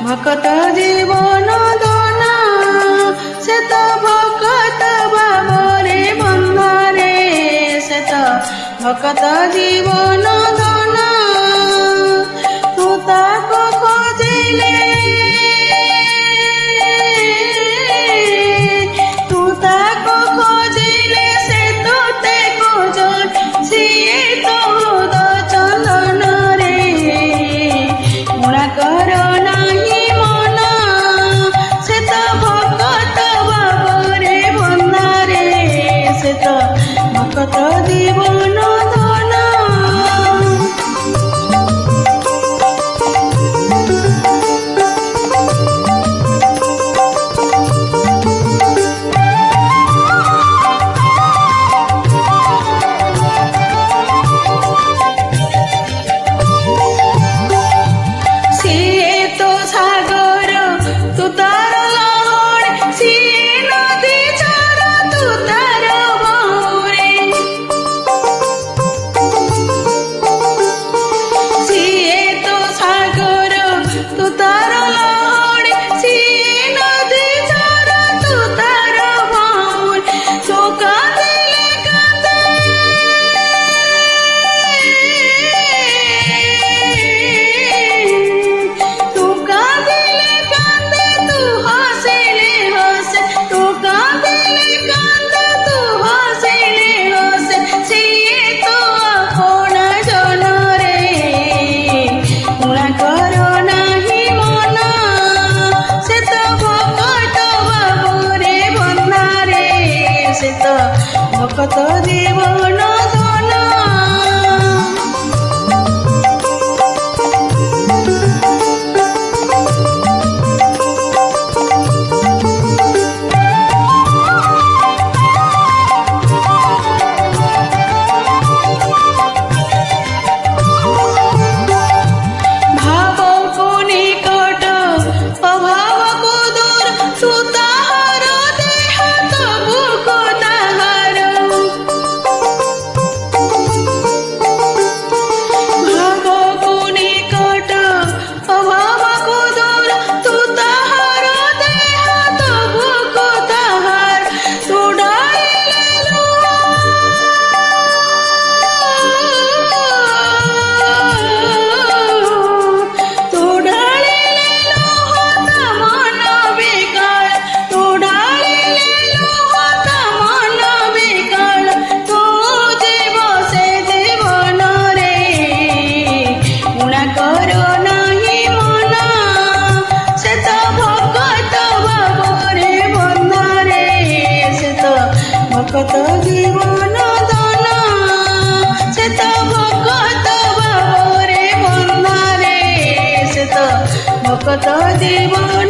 ভকত জীবন দনা সে তো ভকত বাবরে বন্ধারে সে তো ভকত জীবন দনা তু তাকো খোঁজিলে তু তাকো খোঁজিলে সে তোতে খোঁজন সিয়ে তো হৃদ চন্দন রে মুড়া কর নাহি মন সে তো ভকত বাবরে বন্ধারে সে তো ভকত জীবন ধনা সিয়ে তো সাগর তু তার লহড় সিয়ে নদী ঝরা তু তার বাহুরে সিয়ে তো সাগর তু তার লহড় সিয়ে নদী ঝরা তু তার বাহুর তো কাঁদিলে কাঁদে তু কাঁদিলে কাঁদে তু হাসিলে হাসে তু কাঁদিলে কাঁদে তু হাসিলে হাসে সিয়ে তো আপনা জন রে মুড়া কর নাহি মন সে তো ভকত বাবরে বন্ধারে সে তো ভকত জীবন ধনা ভাব কো নিকট অভাব কো দূর তু তাহার দেহ তবু কো তাহার ভাব কো নিকট অভাব কো দূর তু তাহার দেহ তবু কো তাহার তু ডালিলে তু ঢালিলে লোহত মন বিকাল তু ঢালিলে লোহত মন বিকাল তু জীব সে জীবন রে মুড়া কর নাহি মন সে তো ভকত বাবরে বন্ধারে সে তো ভকত জীবন ধনা সে তো ভকত বাবরে বন্ধারে সে তো ভকত জীবন